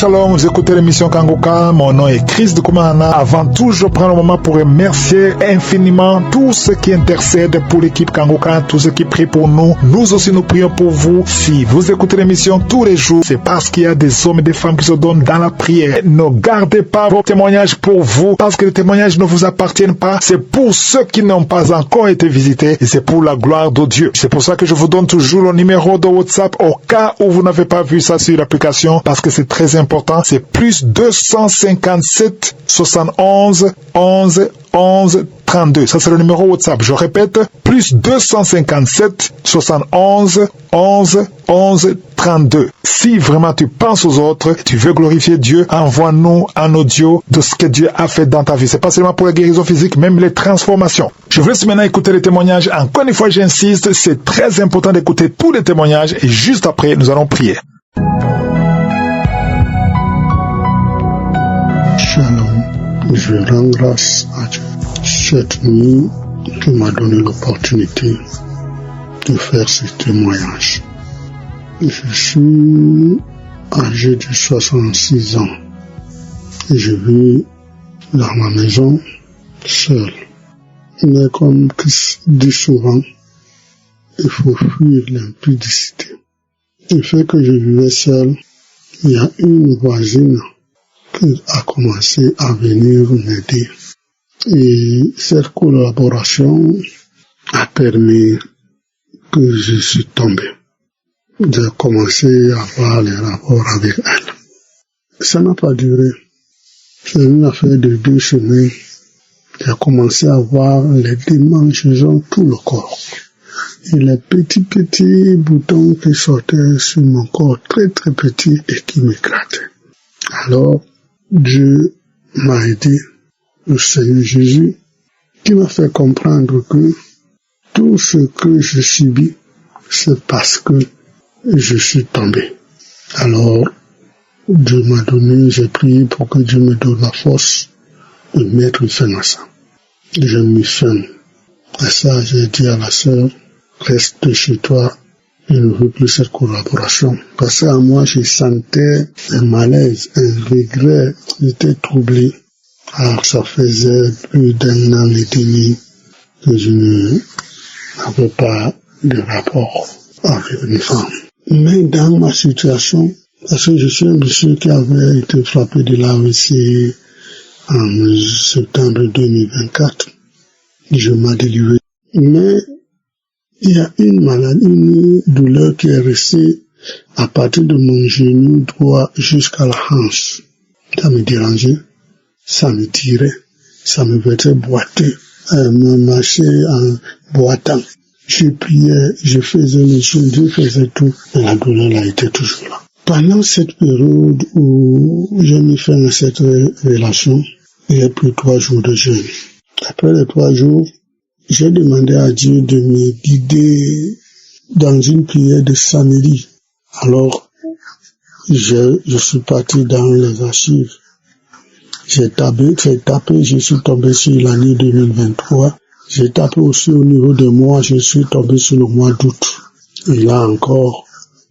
Shalom, vous écoutez l'émission Kangoka, mon nom est Chris de Koumana. Avant tout, je prends le moment pour remercier infiniment tous ceux qui intercèdent pour l'équipe Kangoka, tous ceux qui prient pour nous. Nous aussi, nous prions pour vous. Si vous écoutez l'émission tous les jours, c'est parce qu'il y a des hommes et des femmes qui se donnent dans la prière. Ne gardez pas vos témoignages pour vous, parce que les témoignages ne vous appartiennent pas. C'est pour ceux qui n'ont pas encore été visités et c'est pour la gloire de Dieu. C'est pour ça que je vous donne toujours le numéro de WhatsApp au cas où vous n'avez pas vu ça sur l'application, parce que c'est très important. C'est plus 257 71 11 11 32. Ça, c'est le numéro WhatsApp. Je répète, plus 257 71 11 11 32. Si vraiment tu penses aux autres, tu veux glorifier Dieu, envoie-nous un audio de ce que Dieu a fait dans ta vie. C'est pas seulement pour la guérison physique, même les transformations. Je vous laisse maintenant écouter les témoignages. Encore une fois, j'insiste, c'est très important d'écouter tous les témoignages et juste après, nous allons prier. Shalom, je rends grâce à Dieu cette nuit qui m'a donné l'opportunité de faire ce témoignage. Je suis âgé de 66 ans et je vis dans ma maison seul. Mais comme Christ dit souvent, il faut fuir l'impudicité. Le fait que je vivais seul, il y a une voisine qui a commencé à venir m'aider. Et cette collaboration a permis que je suis tombé. J'ai commencé à avoir les rapports avec elle. Ça n'a pas duré. C'est une affaire de 2 semaines. J'ai commencé à avoir les démangeaisons tout le corps. Et les petits boutons qui sortaient sur mon corps, très petits, et qui m'éclataient. Alors, Dieu m'a aidé, le Seigneur Jésus, qui m'a fait comprendre que tout ce que je subis, c'est parce que je suis tombé. Alors, Dieu m'a donné, j'ai prié pour que Dieu me donne la force de mettre fin à ça. Je m'y ferme. Et ça, j'ai dit à la sœur, reste chez toi, je ne veux plus cette collaboration. Parce qu'à moi, je sentais un malaise, un regret, j'étais troublé. Alors, ça faisait plus d'1 an et demi que je n'avais pas de rapport avec une femme. Mais dans ma situation, parce que je suis un monsieur qui avait été frappé de l'AVC en septembre 2024, je m'ai délivré. Mais il y a une maladie, une douleur qui est restée à partir de mon genou droit jusqu'à la hanche. Ça me dérangeait, ça me tirait, ça me faisait boiter, me marcher en boitant. Je priais, je faisais les choses, je faisais tout, mais la douleur a été toujours là. Pendant cette période où j'ai mis fin à cette relation, il y a plus 3 jours de jeûne. Après les 3 jours, j'ai demandé à Dieu de me guider dans une prière de samedi. Alors, je suis parti dans les archives. J'ai tapé, je suis tombé sur l'année 2023. J'ai tapé aussi au niveau de moi, je suis tombé sur le mois d'août. Et là encore,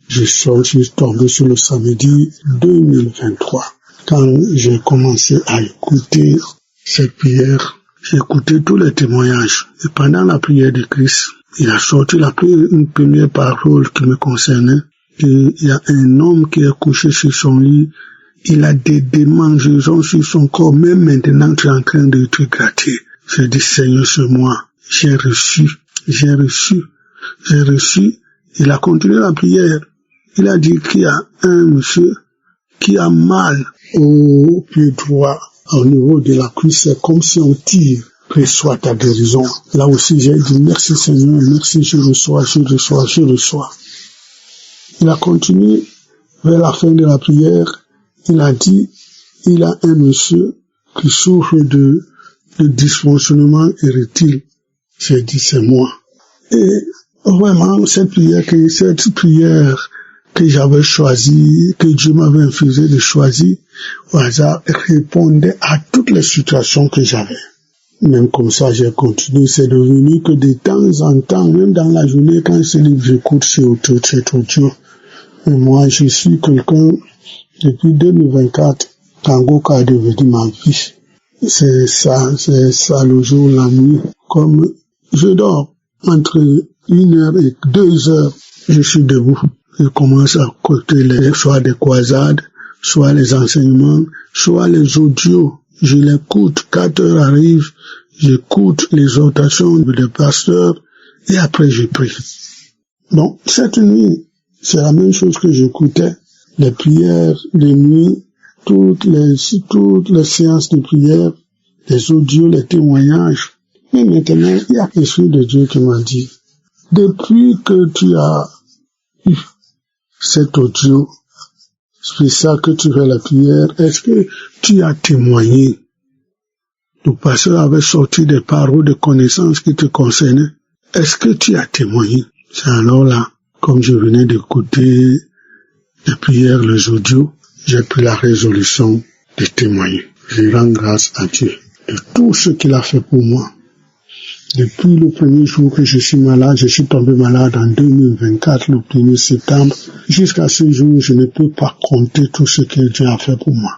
je suis tombé sur le samedi 2023. Quand j'ai commencé à écouter cette prière, j'ai écouté tous les témoignages. Et pendant la prière de Christ, il a sorti une première parole qui me concernait. Il y a un homme qui est couché sur son lit. Il a des démangeaisons sur son corps. Même maintenant, tu es en train de te gratter. J'ai dit, Seigneur, c'est moi. J'ai reçu. Il a continué la prière. Il a dit qu'il y a un monsieur qui a mal au pied droit. Au niveau de la cuisse, c'est comme si on tire. Reçois ta guérison. Là aussi, j'ai dit, merci Seigneur, merci, je reçois. Il a continué vers la fin de la prière. Il a dit, il a un monsieur qui souffre de dysfonctionnement érectile. J'ai dit, c'est moi. Et vraiment, cette prière que j'avais choisie, que Dieu m'avait infusé de choisir, au hasard, répondait à toutes les situations que j'avais. Même comme ça, j'ai continué. C'est devenu que de temps en temps, même dans la journée, quand ce livre j'écoute, c'est audio. Et moi, je suis quelqu'un Depuis 2024, Kangoka est devenu ma vie. C'est ça le jour, la nuit. Comme je dors entre 1h et 2h, je suis debout. Je commence à écouter soit des croisades, soit les enseignements, soit les audios. Je l'écoute, 4h arrivent, j'écoute les exhortations des pasteurs et après je prie. Donc, cette nuit, c'est la même chose que j'écoutais. Les prières de nuit, toutes les séances de prière, les audios, les témoignages. Mais maintenant, il y a l'Esprit de Dieu qui m'a dit, depuis que tu as eu cet audio, c'est ça que tu fais la prière, est-ce que tu as témoigné? Le pasteur avait sorti des paroles de connaissances qui te concernaient. Est-ce que tu as témoigné? C'est alors là, comme je venais d'écouter les prières, les audios, j'ai pris la résolution de témoigner. Je rends grâce à Dieu de tout ce qu'il a fait pour moi. Depuis le premier jour que je suis malade, je suis tombé malade en 2024, le 1er septembre. Jusqu'à ce jour, je ne peux pas compter tout ce que Dieu a fait pour moi.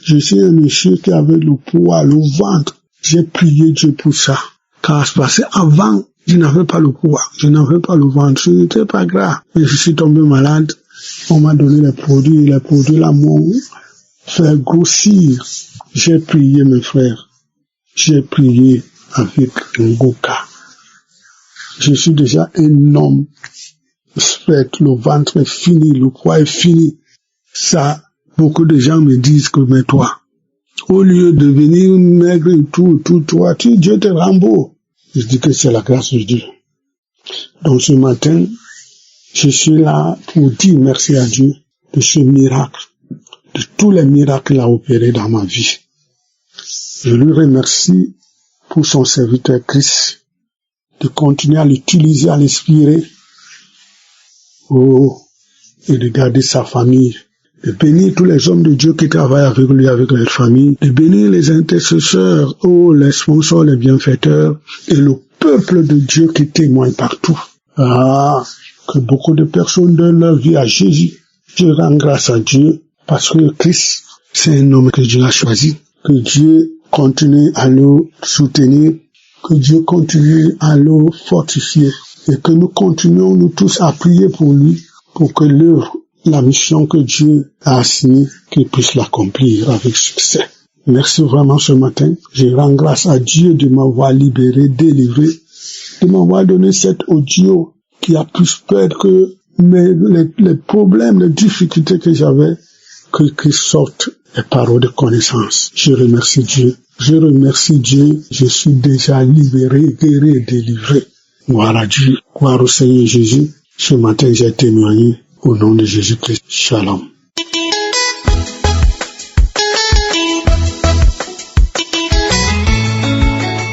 Je suis un monsieur qui avait le poids, le ventre. J'ai prié Dieu pour ça. Car parce qu'avant, je n'avais pas le poids, je n'avais pas le ventre, ce n'était pas grave. Mais je suis tombé malade. On m'a donné les produits là m'ont fait grossir. J'ai prié mes frères. J'ai prié avec Ngoka. Je suis déjà un homme fait, le ventre est fini, le poids est fini. Ça, beaucoup de gens me disent que, mais toi, au lieu de venir maigre et tout, toi, Dieu te rembourse. Je dis que c'est la grâce de Dieu. Donc ce matin, je suis là pour dire merci à Dieu de ce miracle, de tous les miracles qu'il a opérés dans ma vie. Je lui remercie pour son serviteur Christ, de continuer à l'utiliser, à l'inspirer, et de garder sa famille, de bénir tous les hommes de Dieu qui travaillent avec lui, avec leur famille, de bénir les intercesseurs, les sponsors, les bienfaiteurs, et le peuple de Dieu qui témoigne partout. Que beaucoup de personnes donnent leur vie à Jésus. Je rends grâce à Dieu, parce que Christ, c'est un homme que Dieu a choisi, que Dieu continue à le soutenir, que Dieu continue à le fortifier, et que nous continuons, nous tous, à prier pour lui, pour que la mission que Dieu a assignée, qu'il puisse l'accomplir avec succès. Merci vraiment ce matin. Je rends grâce à Dieu de m'avoir libéré, délivré, de m'avoir donné cet audio qui a plus peur que les problèmes, les difficultés que j'avais, que sortent les paroles de connaissance. Je remercie Dieu. Je suis déjà libéré, guéri et délivré. Gloire à Dieu, gloire au Seigneur Jésus. Ce matin, j'ai témoigné au nom de Jésus-Christ. Shalom.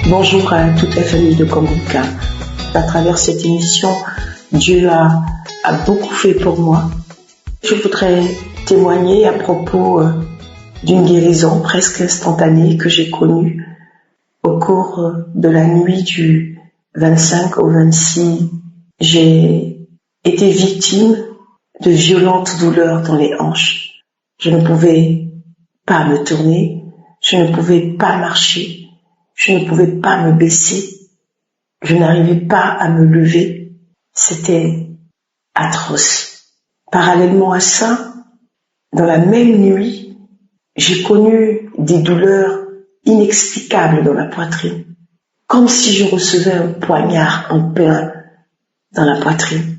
Bonjour à toute la famille de Kangoka. À travers cette émission, Dieu a beaucoup fait pour moi. Je voudrais témoigner à propos d'une guérison presque instantanée que j'ai connue au cours de la nuit du 25 au 26. J'ai été victime de violentes douleurs dans les hanches. Je ne pouvais pas me tourner, je ne pouvais pas marcher, je ne pouvais pas me baisser, je n'arrivais pas à me lever. C'était atroce. Parallèlement à ça, dans la même nuit, j'ai connu des douleurs inexplicables dans la poitrine, comme si je recevais un poignard en plein dans la poitrine.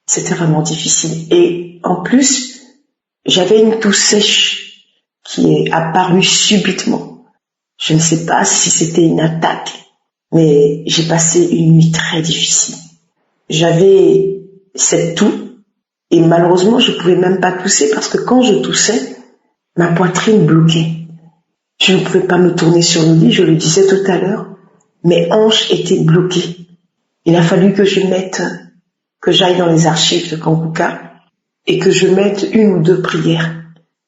C'était vraiment difficile. Et en plus, j'avais une toux sèche qui est apparue subitement. Je ne sais pas si c'était une attaque, mais j'ai passé une nuit très difficile. J'avais cette toux et malheureusement, je ne pouvais même pas tousser parce que quand je toussais, ma poitrine bloquait. Je ne pouvais pas me tourner sur le lit, je le disais tout à l'heure. Mes hanches étaient bloquées. Il a fallu que j'aille dans les archives de Kangoka et que je mette 1 ou 2 prières.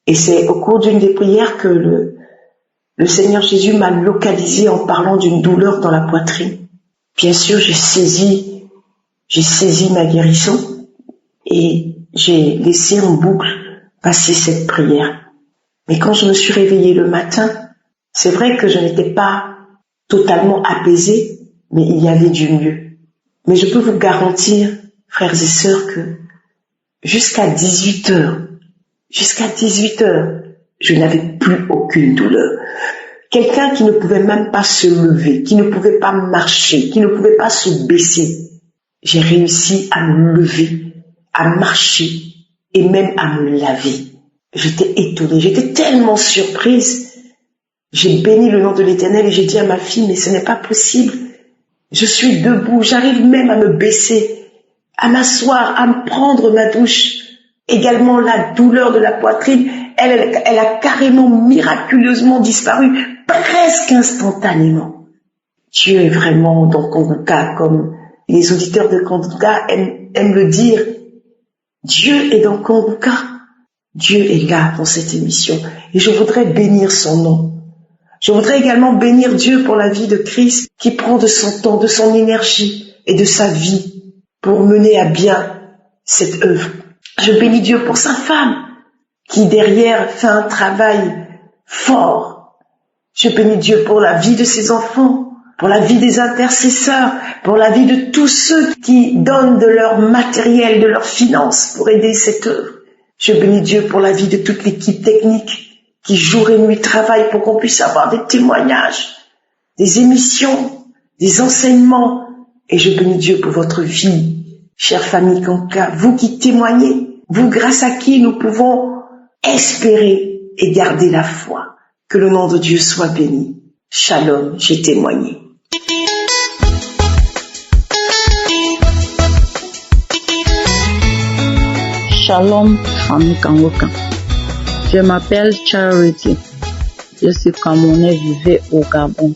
Et c'est au cours d'une des prières que le Seigneur Jésus m'a localisé en parlant d'une douleur dans la poitrine. Bien sûr, j'ai saisi ma guérison et j'ai laissé en boucle passer cette prière. Mais quand je me suis réveillée le matin, c'est vrai que je n'étais pas totalement apaisée, mais il y avait du mieux. Mais je peux vous garantir, frères et sœurs, que jusqu'à 18h, je n'avais plus aucune douleur. Quelqu'un qui ne pouvait même pas se lever, qui ne pouvait pas marcher, qui ne pouvait pas se baisser. J'ai réussi à me lever, à marcher et même à me laver. J'étais étonnée, j'étais tellement surprise. J'ai béni le nom de l'Éternel et j'ai dit à ma fille, mais ce n'est pas possible. Je suis debout, j'arrive même à me baisser, à m'asseoir, à me prendre ma douche. Également la douleur de la poitrine, elle a carrément miraculeusement disparu, presque instantanément. Dieu est vraiment dans Kanguka, comme les auditeurs de Kanguka aiment le dire. Dieu est dans Kanguka. Dieu est là dans cette émission. Et je voudrais bénir son nom. Je voudrais également bénir Dieu pour la vie de Christ qui prend de son temps, de son énergie et de sa vie pour mener à bien cette œuvre. Je bénis Dieu pour sa femme qui derrière fait un travail fort. Je bénis Dieu pour la vie de ses enfants, pour la vie des intercesseurs, pour la vie de tous ceux qui donnent de leur matériel, de leurs finances pour aider cette œuvre. Je bénis Dieu pour la vie de toute l'équipe technique qui jour et nuit travaille pour qu'on puisse avoir des témoignages, des émissions, des enseignements. Et je bénis Dieu pour votre vie, chère famille Kanguka, vous qui témoignez, vous grâce à qui nous pouvons espérer et garder la foi. Que le nom de Dieu soit béni. Shalom, j'ai témoigné. Shalom, famille Kanguka. Je m'appelle Charity. Je suis Camerounais, vivant au Gabon.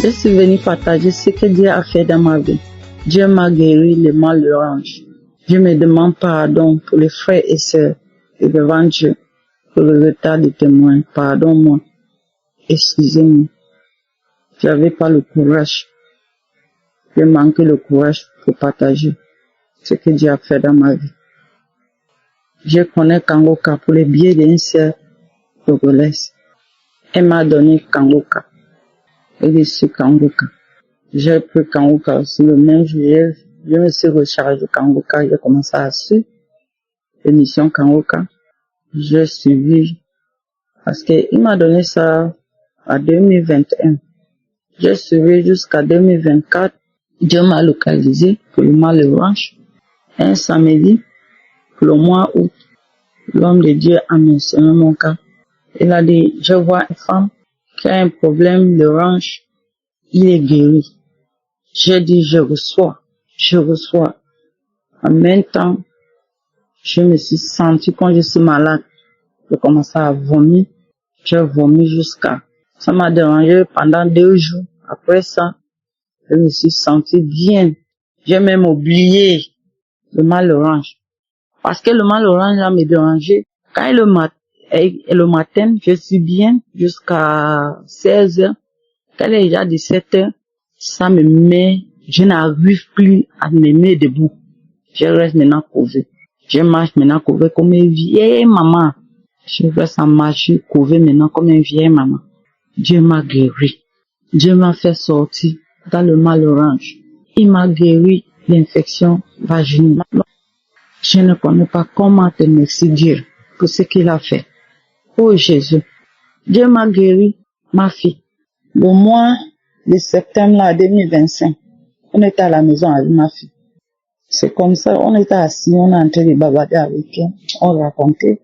Je suis venu partager ce que Dieu a fait dans ma vie. Dieu m'a guéri le mal orange. Je me demande pardon pour les frères et sœurs et devant Dieu pour le retard de témoin. Pardonne-moi. Excusez-moi. J'avais pas le courage. J'ai manqué le courage pour partager ce que Dieu a fait dans ma vie. Je connais Kanguka pour le biais d'une sœur togolaise. Elle m'a donné Kanguka. Et je suis Kanguka. J'ai pris Kanguka aussi le même jour. Je me suis rechargé Kanguka. J'ai commencé à suivre l'émission Kanguka. J'ai suivi parce qu'il m'a donné ça en 2021. J'ai suivi jusqu'à 2024. Dieu m'a localisé pour le mal orange. Un samedi, pour le mois août, l'homme de Dieu a mentionné mon cas. Il a dit, je vois une femme qui a un problème d'orange, il est guéri. J'ai dit, je reçois. En même temps, je me suis senti quand je suis malade. Je commençais à vomir. J'ai vomi jusqu'à. Ça m'a dérangé pendant 2 jours. Après ça, je me suis senti bien. J'ai même oublié le mal orange. Parce que le mal orange là me dérangeait. Quand le matin, je suis bien jusqu'à 16h. Quand il est déjà 17h, ça me met, je n'arrive plus à me mettre debout. Je reste maintenant couvé. Je marche maintenant couvé comme une vieille maman. Je reste en marcher couvé maintenant comme une vieille maman. Dieu m'a guéri. Dieu m'a fait sortir dans le mal orange. Il m'a guéri l'infection vaginale. Je ne connais pas comment te remercier Dieu pour ce qu'il a fait. Oh Jésus, Dieu m'a guéri, ma fille. Le mois de septembre là, 2025, on était à la maison avec ma fille. C'est comme ça, on était assis, on est en train de bavarder avec elle, on racontait.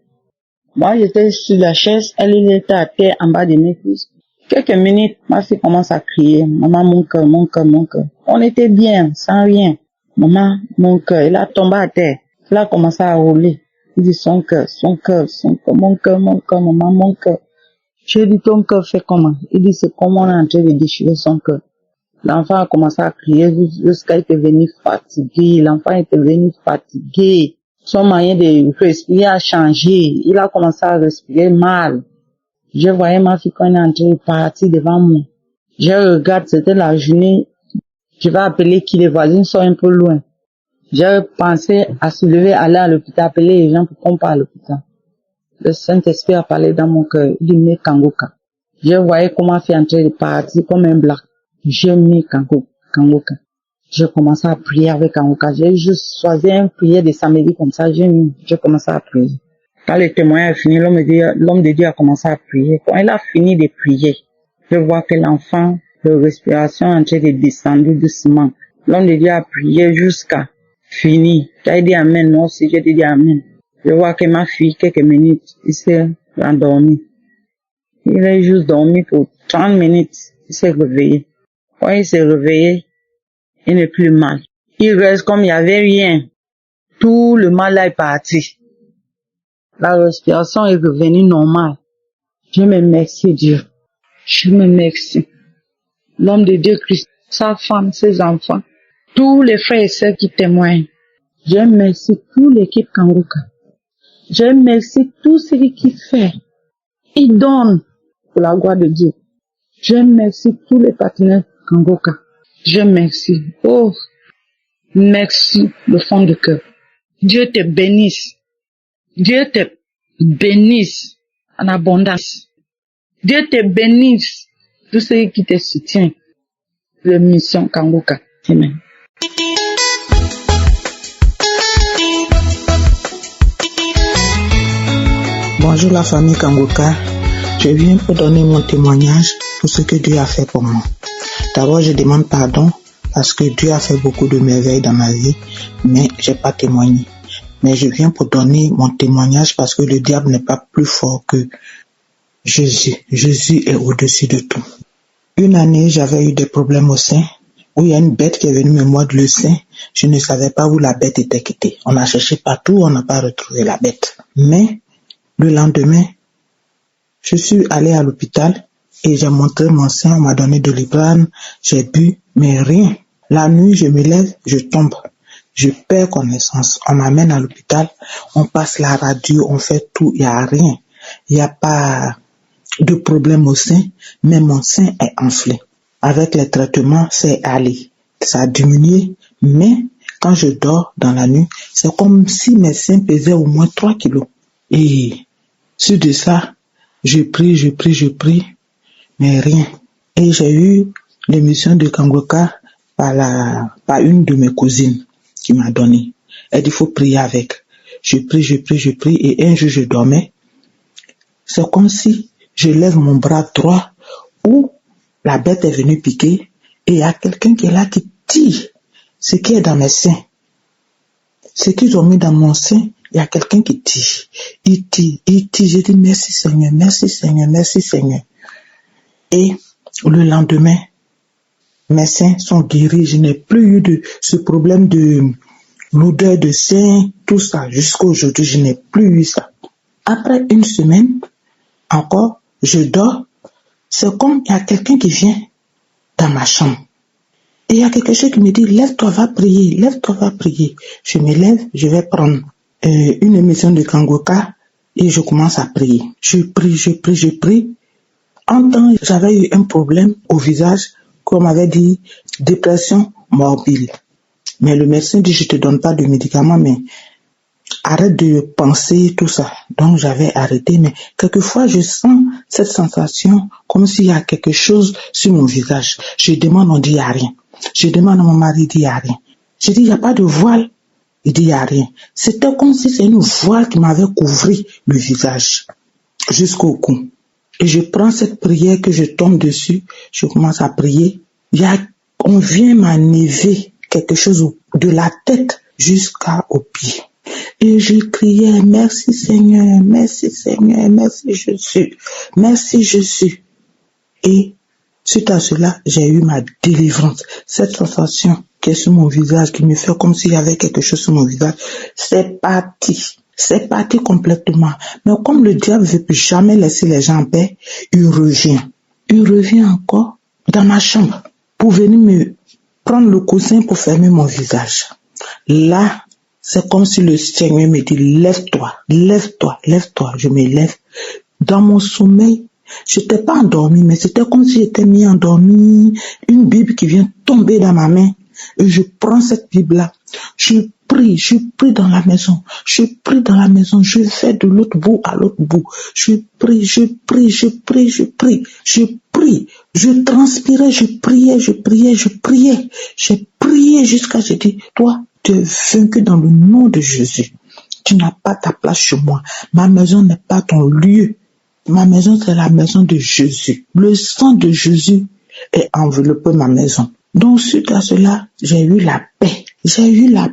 Moi, j'étais sur la chaise, elle était à terre en bas de mes fils. Quelques minutes, ma fille commence à crier, maman, mon cœur, mon cœur, mon cœur. On était bien, sans rien. Maman, mon cœur, il a tombé à terre. Il a commencé à rouler. Il dit son cœur, mon cœur, maman, mon cœur. Je lui dis ton cœur fait comment? Il dit c'est comme on est en train de déchirer son cœur. L'enfant a commencé à crier jusqu'à être venu fatigué. L'enfant était venu fatigué. Son moyen de respirer a changé. Il a commencé à respirer mal. Je voyais ma fille quand elle est en train de partir devant moi. Je regarde, c'était la journée. Je vais appeler qui les voisins sont un peu loin. J'ai pensé à se lever, aller à l'hôpital, appeler les gens pour qu'on parte à l'hôpital. le Saint-Esprit a parlé dans mon cœur. Il dit, mets Kangoka. Je voyais comment il est en train de partir comme un black. J'ai mis Kangoka. J'ai commencé à prier avec Kangoka. J'ai juste choisi une prière de samedi comme ça. J'ai commencé à prier. Quand le témoignage est fini, l'homme de Dieu a commencé à prier. Quand il a fini de prier, je vois que l'enfant, la respiration est en train de descendre doucement. L'homme de Dieu a prié jusqu'à fini. Tu as dit Amen, moi aussi j'ai dit Amen. Je vois que ma fille, quelques minutes, il s'est endormi. Il a juste dormi pour 30 minutes. Il s'est réveillé. Quand il s'est réveillé, il n'est plus mal. Il reste comme il n'y avait rien. Tout le mal là est parti. La respiration est revenue normale. Je me remercie Dieu. Je me remercie. L'homme de Dieu Christ, sa femme, ses enfants, tous les frères et sœurs qui témoignent. Je remercie toute l'équipe Kangoka. Je remercie tout ce qui fait. Il donne pour la gloire de Dieu. Je remercie tous les partenaires Kangoka. Je remercie. Oh, merci le fond de cœur. Dieu te bénisse. Dieu te bénisse en abondance. Dieu te bénisse. Tous ceux qui te soutiennent. La mission Kangoka. Amen. Bonjour la famille Kangoka. Je viens pour donner mon témoignage pour ce que Dieu a fait pour moi. D'abord, je demande pardon parce que Dieu a fait beaucoup de merveilles dans ma vie, mais j'ai pas témoigné. Mais je viens pour donner mon témoignage parce que le diable n'est pas plus fort que Jésus. Jésus est au-dessus de tout. Une année, j'avais eu des problèmes au sein, où il y a une bête qui est venue me mordre le sein. Je ne savais pas où la bête était quittée. On a cherché partout, on n'a pas retrouvé la bête. Mais le lendemain, je suis allé à l'hôpital et j'ai montré mon sein, on m'a donné de l'iprane, j'ai bu, mais rien. La nuit, je me lève, je tombe. Je perds connaissance. On m'amène à l'hôpital, on passe la radio, on fait tout, il n'y a rien. Il n'y a pas de problème au sein, mais mon sein est enflé. Avec les traitements, c'est allé. Ça a diminué, mais quand je dors dans la nuit, c'est comme si mes seins pesaient au moins 3 kilos. Et sur de ça, je prie, mais rien. Et j'ai eu l'émission de Kangoka par une de mes cousines qui m'a donné. Elle dit, il faut prier avec. Je prie, et un jour je dormais. C'est comme si je lève mon bras droit où la bête est venue piquer et il y a quelqu'un qui est là qui tire ce qui est dans mes seins. Ce qu'ils ont mis dans mon sein, il y a quelqu'un qui tire. Il tire. Je dis merci Seigneur. Et le lendemain, mes seins sont guéris. Je n'ai plus eu de ce problème de l'odeur de sein, tout ça. Jusqu'à aujourd'hui, je n'ai plus eu ça. Après une semaine, encore, je dors. C'est comme il y a quelqu'un qui vient dans ma chambre. Et il y a quelque chose qui me dit, lève-toi, va prier. Je me lève, je vais prendre une émission de Kangoka et je commence à prier. Je prie. En temps, j'avais eu un problème au visage, comme on m'avait dit, dépression morbide. Mais le médecin dit, je te donne pas de médicaments, mais arrête de penser tout ça. Donc j'avais arrêté, mais quelquefois je sens cette sensation comme s'il y a quelque chose sur mon visage. Je demande, on dit il n'y a rien. Je demande à mon mari, il dit il n'y a rien. Je dis il n'y a pas de voile, il dit il n'y a rien. C'était comme si c'est une voile qui m'avait couvert le visage jusqu'au cou. Et je prends cette prière que je tombe dessus, je commence à prier. On vient m'enlever quelque chose de la tête jusqu'au pied. Et je criais, merci Seigneur, merci Jésus. Et suite à cela, j'ai eu ma délivrance. Cette sensation qui est sur mon visage, qui me fait comme s'il y avait quelque chose sur mon visage, c'est parti complètement. Mais comme le diable ne veut plus jamais laisser les gens en paix, il revient encore dans ma chambre pour venir me prendre le coussin pour fermer mon visage. Là, c'est comme si le Seigneur me dit, lève-toi. Je me lève. Dans mon sommeil, je n'étais pas endormi, mais c'était comme si j'étais mis endormi. Une Bible qui vient tomber dans ma main. Et je prends cette Bible-là. Je prie dans la maison. Je prie dans la maison. Je vais de l'autre bout à l'autre bout. Je prie. Je transpirais, je priais. J'ai prié jusqu'à ce que j'ai dit, toi, tu es vaincu dans le nom de Jésus. Tu n'as pas ta place chez moi. Ma maison n'est pas ton lieu. Ma maison, c'est la maison de Jésus. Le sang de Jésus est enveloppé ma maison. Donc, suite à cela, j'ai eu la paix. J'ai eu la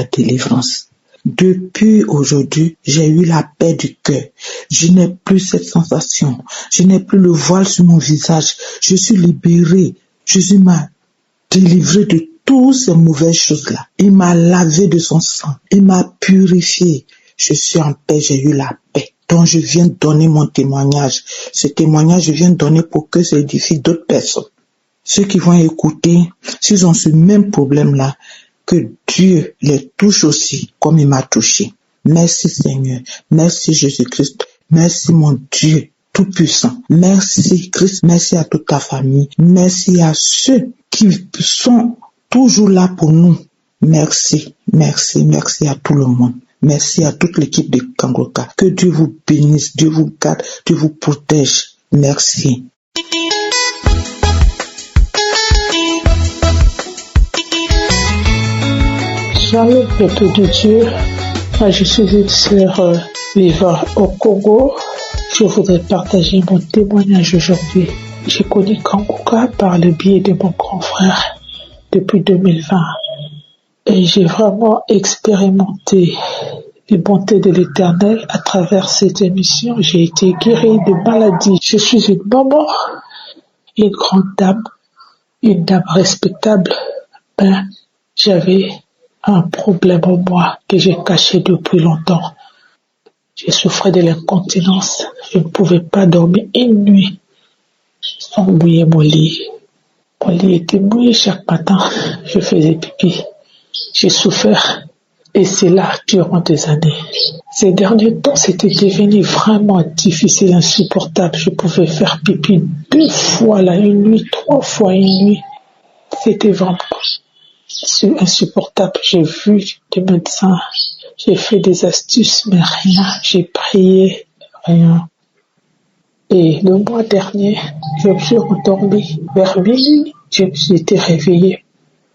délivrance. Depuis aujourd'hui, j'ai eu la paix du cœur. Je n'ai plus cette sensation. Je n'ai plus le voile sur mon visage. Je suis libéré. Jésus m'a délivré de toutes ces mauvaises choses-là. Il m'a lavé de son sang. Il m'a purifié. Je suis en paix. J'ai eu la paix. Donc, je viens donner mon témoignage. Ce témoignage, je viens donner pour que ça édifie d'autres personnes. Ceux qui vont écouter, s'ils ont ce même problème-là, que Dieu les touche aussi, comme il m'a touché. Merci Seigneur. Merci Jésus-Christ. Merci mon Dieu tout-puissant. Merci Christ. Merci à toute ta famille. Merci à ceux qui sont toujours là pour nous. Merci à tout le monde. Merci à toute l'équipe de Kangoka. Que Dieu vous bénisse, Dieu vous garde, Dieu vous protège. Merci. Shalom, peuple de Dieu. Moi, je suis une sœur vivant au Congo. Je voudrais partager mon témoignage aujourd'hui. J'ai connu Kangoka par le biais de mon grand frère depuis 2020. Et j'ai vraiment expérimenté les bontés de l'Éternel à travers cette émission. J'ai été guérie de maladies. Je suis une maman, une grande dame, une dame respectable. J'avais un problème en moi que j'ai caché depuis longtemps. Je souffrais de l'incontinence. Je ne pouvais pas dormir une nuit sans mouiller mon lit. Mon lit était mouillé chaque matin. Je faisais pipi. J'ai souffert et c'est là durant des années. Ces derniers temps, c'était devenu vraiment difficile, insupportable. Je pouvais faire pipi 2 fois la nuit, 3 fois une nuit. C'était vraiment insupportable. J'ai vu des médecins, j'ai fait des astuces, mais rien. J'ai prié, rien. Et le mois dernier, je me suis endormie vers minuit. Je me suis été réveillée.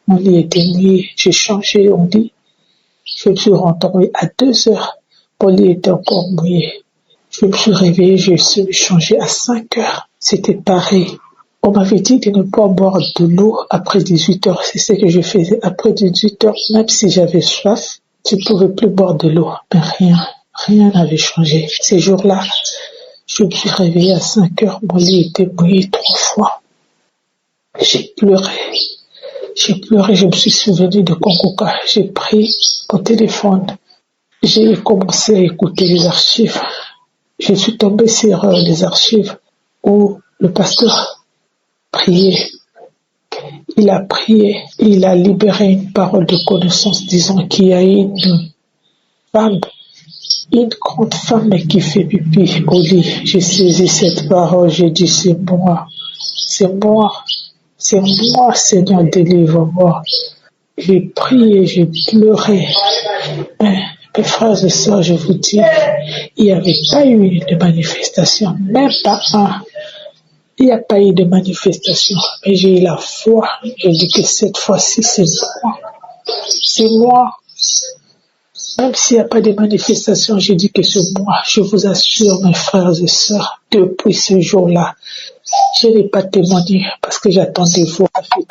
Mon lit était mouillé. J'ai changé mon lit. Je me suis endormie à 2 heures. Mon lit était encore mouillé. Je me suis réveillée. Je me suis changé à 5 heures. C'était pareil. On m'avait dit de ne pas boire de l'eau après 18 heures. C'est ce que je faisais. Après 18 heures, même si j'avais soif, je ne pouvais plus boire de l'eau. Mais rien n'avait changé. Ces jours-là, je me suis réveillée à 5 heures. Mon lit était mouillé 3 fois. J'ai pleuré. Je me suis souvenue de Kangoka. J'ai pris mon téléphone. J'ai commencé à écouter les archives. Je suis tombée sur les archives où le pasteur priait. Il a prié, il a libéré une parole de connaissance disant qu'il y a une femme, une grande femme qui fait pipi au lit. J'ai saisi cette parole, j'ai dit c'est moi, Seigneur, délivre-moi. J'ai prié, j'ai pleuré. Mes frères et sœurs, je vous dis, il n'y avait pas eu de manifestation, même pas un. Il n'y a pas eu de manifestation, mais j'ai eu la foi. Je dis que cette fois-ci, c'est moi. C'est moi. Même s'il n'y a pas de manifestation, je dis que c'est moi. Je vous assure, mes frères et sœurs, depuis ce jour-là, je n'ai pas témoigné parce que j'attendais vous. Ça fait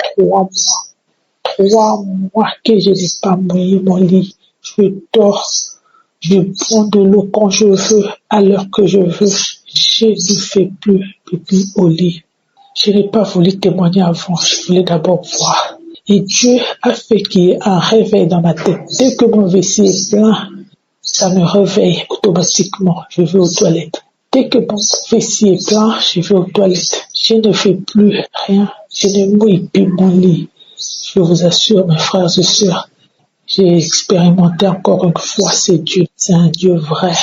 3 mois que je n'ai pas mouillé mon lit. Je dors, je prends de l'eau quand je veux, à l'heure que je veux. Je ne fais plus pipi au lit. Je n'ai pas voulu témoigner avant, je voulais d'abord voir. Et Dieu a fait qu'il y ait un réveil dans ma tête. Dès que mon vessie est plein, ça me réveille automatiquement. Je vais aux toilettes. Dès que mon vessie est plein, je vais aux toilettes. Je ne fais plus rien. Je ne mouille plus mon lit. Je vous assure, mes frères et sœurs, j'ai expérimenté encore une fois, c'est Dieu. C'est un Dieu vrai.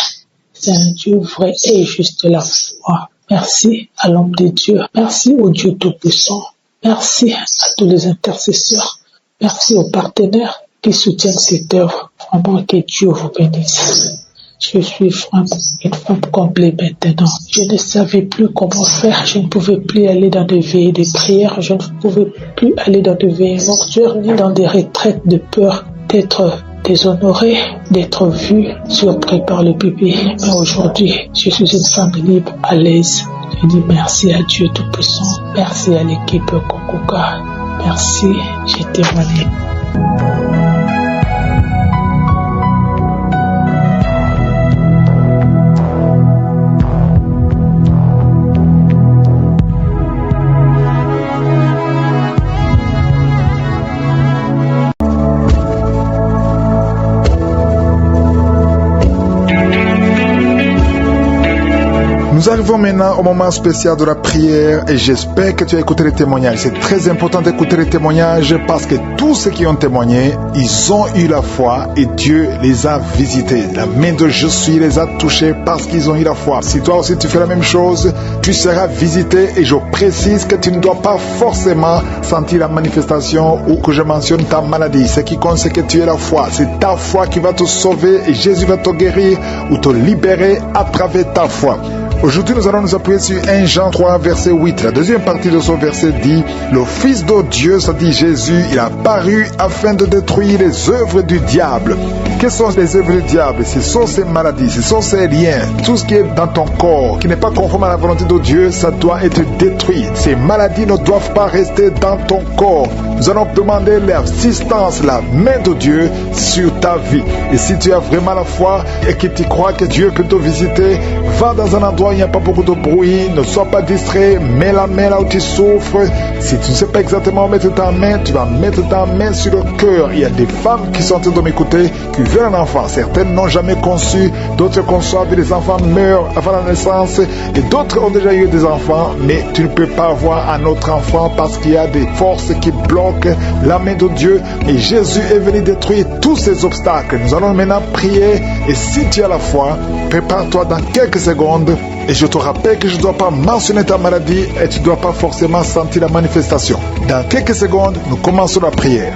C'est un Dieu vrai et juste la foi. Merci à l'homme de Dieu. Merci au Dieu Tout-Puissant. Merci à tous les intercesseurs. Merci aux partenaires qui soutiennent cette œuvre. Vraiment que Dieu vous bénisse. Je suis vraiment une femme comblée maintenant. Je ne savais plus comment faire. Je ne pouvais plus aller dans des veillées de prière. Je ne pouvais plus aller dans des veillées nocturnes ni dans des retraites de peur d'être déshonorée, d'être vue, surpris par le bébé. Mais aujourd'hui, je suis une femme libre, à l'aise. Je dis merci à Dieu Tout-Puissant. Merci à l'équipe Kongoka. Merci, j'ai témoigné. Nous arrivons maintenant au moment spécial de la prière et j'espère que tu as écouté les témoignages. C'est très important d'écouter les témoignages parce que tous ceux qui ont témoigné, ils ont eu la foi et Dieu les a visités. La main de Jésus les a touchés parce qu'ils ont eu la foi. Si toi aussi tu fais la même chose, tu seras visité et je précise que tu ne dois pas forcément sentir la manifestation ou que je mentionne ta maladie. Ce qui compte, c'est que tu aies la foi. C'est ta foi qui va te sauver et Jésus va te guérir ou te libérer à travers ta foi. Aujourd'hui, nous allons nous appuyer sur 1 Jean 3, verset 8. La deuxième partie de ce verset dit « Le Fils de Dieu, ça dit Jésus, il a paru afin de détruire les œuvres du diable. » Quelles sont les œuvres du diable? Ce sont ces maladies, ce sont ces liens. Tout ce qui est dans ton corps, qui n'est pas conforme à la volonté de Dieu, ça doit être détruit. Ces maladies ne doivent pas rester dans ton corps. Nous allons demander l'assistance, la main de Dieu sur ta vie. Et si tu as vraiment la foi et que tu crois que Dieu peut te visiter, va dans un endroit où il n'y a pas beaucoup de bruit, ne sois pas distrait, mets la main là où tu souffres. Si tu ne sais pas exactement où mettre ta main, tu vas mettre ta main sur le cœur. Il y a des femmes qui sont en train de m'écouter, qui veulent un enfant. Certaines n'ont jamais conçu, d'autres conçoivent et les enfants meurent avant la naissance, et d'autres ont déjà eu des enfants, mais tu ne peux pas avoir un autre enfant parce qu'il y a des forces qui bloquent la main de Dieu. Et Jésus est venu détruire tous ces obstacles. Nous allons maintenant prier, et si tu as la foi, prépare-toi dans quelques secondes. Et je te rappelle que je ne dois pas mentionner ta maladie et tu ne dois pas forcément sentir la manifestation. Dans quelques secondes, nous commençons la prière.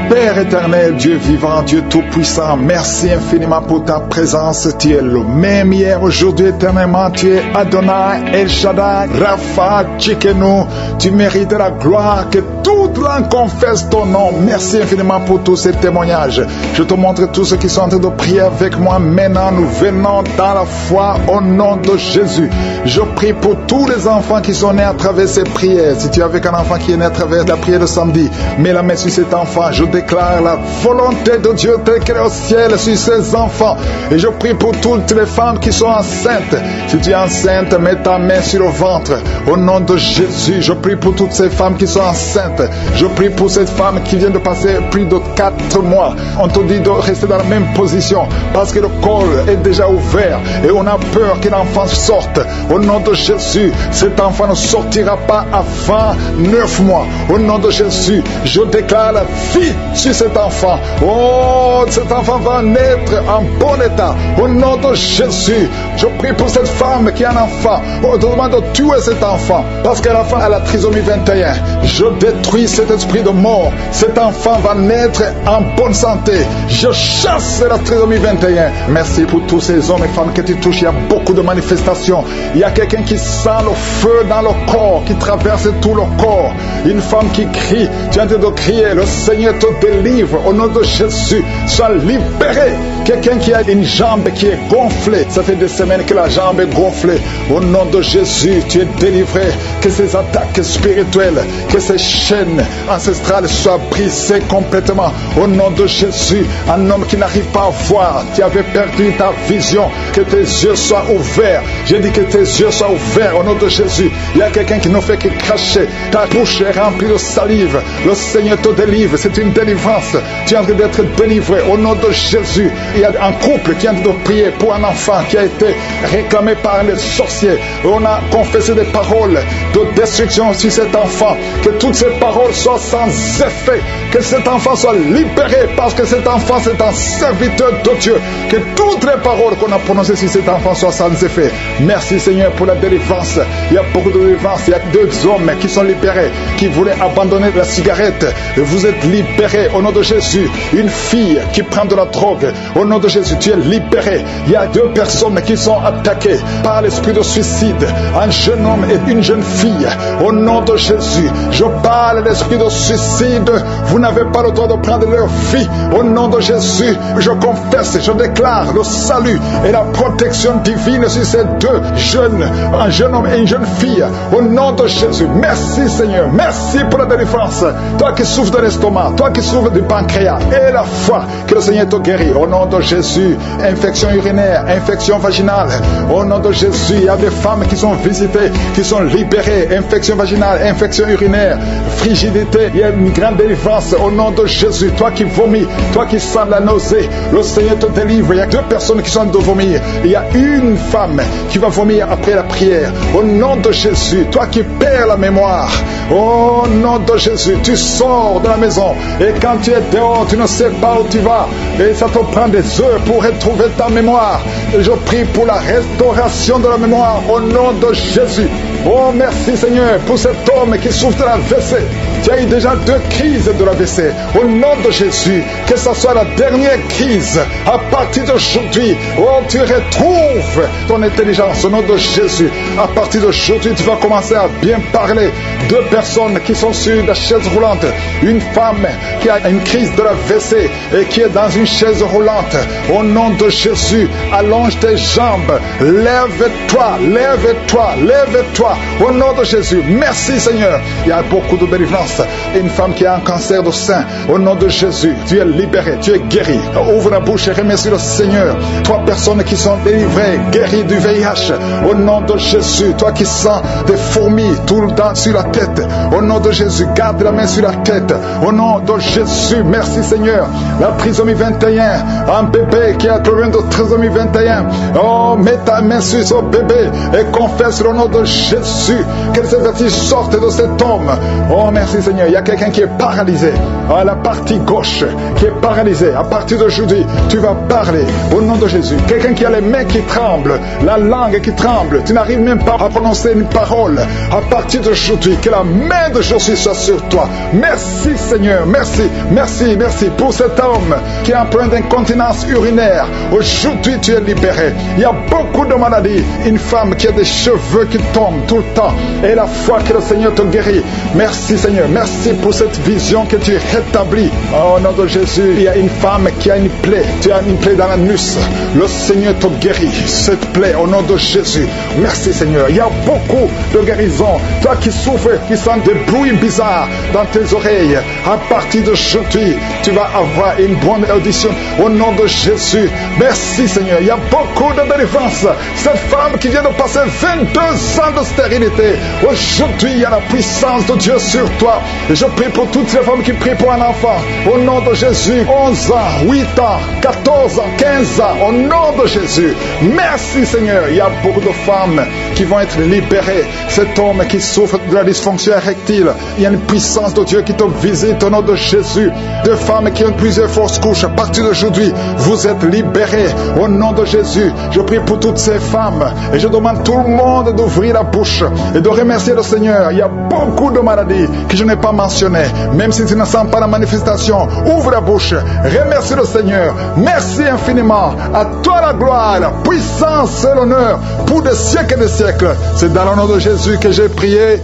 Père éternel, Dieu vivant, Dieu tout-puissant, merci infiniment pour ta présence. Tu es le même hier, aujourd'hui, éternellement. Tu es Adonai, El Shaddai, Rapha, Tchikenu. Tu mérites la gloire, que toute langue confesse ton nom. Merci infiniment pour tous ces témoignages. Je te montre tous ceux qui sont en train de prier avec moi. Maintenant, nous venons dans la foi au nom de Jésus. Je prie pour tous les enfants qui sont nés à travers ces prières. Si tu es avec un enfant qui est né à travers la prière de samedi, mets la main sur cet enfant. Je déclare la volonté de Dieu telle qu'elle est au ciel sur ses enfants. Et je prie pour toutes les femmes qui sont enceintes. Si tu es enceinte, mets ta main sur le ventre. Au nom de Jésus, je prie pour toutes ces femmes qui sont enceintes. Je prie pour cette femme qui vient de passer plus de 4 mois. On te dit de rester dans la même position parce que le col est déjà ouvert et on a peur que l'enfant sorte. Au nom de Jésus, cet enfant ne sortira pas avant 9 mois. Au nom de Jésus, je déclare la vie sur cet enfant. Oh, cet enfant va naître en bon état. Au nom de Jésus, je prie pour cette femme qui a un enfant. On te demande de tuer cet enfant parce que l'enfant a la trisomie 21. Je détruis cet esprit de mort. Cet enfant va naître en bonne santé. Je chasse la trisomie 21. Merci pour tous ces hommes et femmes que tu touches. Il y a beaucoup de manifestations. Il y a quelqu'un qui sent le feu dans le corps, qui traverse tout le corps. Une femme qui crie. Tu es en train de crier. Le Seigneur te délivre. Au nom de Jésus, sois libéré. Quelqu'un qui a une jambe qui est gonflée. Ça fait des semaines que la jambe est gonflée. Au nom de Jésus, tu es délivré. Que ces attaques spirituelles, que ces chaînes ancestrales soient brisées complètement. Au nom de Jésus, un homme qui n'arrive pas à voir, qui avait perdu ta vision, que tes yeux soient ouverts. J'ai dit que tes yeux soient ouverts au nom de Jésus. Il y a quelqu'un qui ne fait que cracher. Ta bouche est remplie de salive. Le Seigneur te délivre. C'est une délivrance. Tu es en train d'être délivré au nom de Jésus. Il y a un couple qui est en train de prier pour un enfant qui a été réclamé par les sorciers. On a confessé des paroles de destruction sur cet enfant. Que toutes ces paroles soient soit sans effet, que cet enfant soit libéré, parce que cet enfant c'est un serviteur de Dieu, que toutes les paroles qu'on a prononcées sur cet enfant soient sans effet. Merci Seigneur pour la délivrance. Il y a beaucoup de délivrance. Il y a 2 hommes qui sont libérés, qui voulaient abandonner la cigarette. Vous êtes libérés au nom de Jésus. Une fille qui prend de la drogue, au nom de Jésus, tu es libéré. Il y a 2 personnes qui sont attaquées par l'esprit de suicide, un jeune homme et une jeune fille. Au nom de Jésus, je parle de l'esprit de suicide. Vous n'avez pas le droit de prendre leur vie. Au nom de Jésus, je confesse, je déclare le salut et la protection divine sur ces 2 jeunes, un jeune homme et une jeune fille. Au nom de Jésus, merci Seigneur, merci pour la délivrance. Toi qui souffres de l'estomac, toi qui souffres du pancréas, et la foi, que le Seigneur te guérit. Au nom de Jésus, infection urinaire, infection vaginale. Au nom de Jésus, il y a des femmes qui sont visitées, qui sont libérées. Infection vaginale, infection urinaire, frigidité, il y a une grande délivrance. Au nom de Jésus, toi qui vomis, toi qui sens la nausée, le Seigneur te délivre. Il y a 2 personnes qui sont en train de vomir. Il y a une femme qui va vomir après la prière. Au nom de Jésus, toi qui perds la mémoire, au nom de Jésus, tu sors de la maison et quand tu es dehors, tu ne sais pas où tu vas et ça te prend des heures pour retrouver ta mémoire. Et je prie pour la restauration de la mémoire au nom de Jésus. Oh merci Seigneur pour cet homme qui souffre de l'AVC. Tu as eu déjà 2 crises de l'AVC. Au nom de Jésus, que ce soit la dernière crise, à partir d'aujourd'hui, oh tu retrouves ton intelligence au nom de Jésus. À partir d'aujourd'hui, tu vas commencer à bien parler. 2 personnes qui sont sur la chaise roulante. Une femme qui a une crise de l'AVC et qui est dans une chaise roulante. Au nom de Jésus, allonge tes jambes. Lève-toi, lève-toi, lève-toi. Au nom de Jésus, merci Seigneur. Il y a beaucoup de délivrance. Une femme qui a un cancer du sein, au nom de Jésus, tu es libéré, tu es guéri. Ouvre la bouche et remercie le Seigneur. 3 personnes qui sont délivrées, guéries du VIH, au nom de Jésus. Toi qui sens des fourmis tout le temps sur la tête, au nom de Jésus, garde la main sur la tête. Au nom de Jésus, merci Seigneur. La trisomie 21, un bébé qui a un problème de trisomie 21. Oh, mets ta main sur ce bébé et confesse le nom de Jésus. Que ces vertiges sortent de cet homme. Oh, merci Seigneur. Il y a quelqu'un qui est paralysé à la partie gauche, qui est paralysé. À partir d'aujourd'hui, tu vas parler au nom de Jésus. Quelqu'un qui a les mains qui tremblent, la langue qui tremble, tu n'arrives même pas à prononcer une parole. À partir d'aujourd'hui, que la main de Jésus soit sur toi. Merci Seigneur, merci, merci, merci pour cet homme qui a un problème d'incontinence urinaire. Aujourd'hui, tu es libéré. Il y a beaucoup de maladies. Une femme qui a des cheveux qui tombent tout le temps. Et la foi que le Seigneur te guérit. Merci Seigneur, merci pour cette vision que tu rétablis. Au nom de Jésus, il y a une femme qui a une plaie. Tu as une plaie dans l'anus. Le Seigneur te guérit. Cette plaie au nom de Jésus. Merci Seigneur. Il y a beaucoup de guérisons. Toi qui souffres, qui sens des bruits bizarres dans tes oreilles, à partir d'aujourd'hui, tu vas avoir une bonne audition au nom de Jésus. Merci Seigneur. Il y a beaucoup de délivrance. Cette femme qui vient de passer 22 ans de stérilité, aujourd'hui il y a la puissance de Dieu sur toi. Et je prie pour toutes ces femmes qui prient pour un enfant. Au nom de Jésus, 11 ans, 8 ans, 14 ans, 15 ans, au nom de Jésus. Merci Seigneur. Il y a beaucoup de femmes qui vont être libérées. Cet homme qui souffre de la dysfonction érectile, il y a une puissance de Dieu qui te visite au nom de Jésus. Des femmes qui ont plusieurs fausses couches, à partir d'aujourd'hui, vous êtes libérés au nom de Jésus. Je prie pour toutes ces femmes et je demande à tout le monde d'ouvrir la bouche et de remercier le Seigneur. Il y a beaucoup de maladies que je n'ai pas mentionnées. Même si tu ne sens pas la manifestation, ouvre la bouche, remercie le Seigneur. Merci infiniment. À toi la gloire, la puissance et l'honneur pour des siècles et des siècles. C'est dans le nom de Jésus que j'ai prié.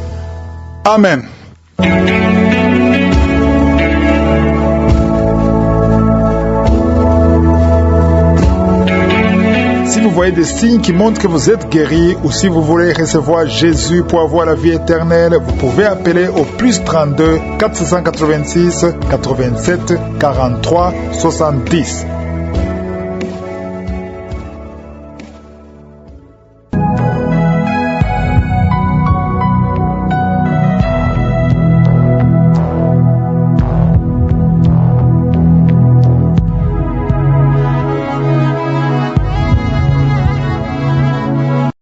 Amen. Si vous voyez des signes qui montrent que vous êtes guéri, ou si vous voulez recevoir Jésus pour avoir la vie éternelle, vous pouvez appeler au plus 32 486 87 43 70.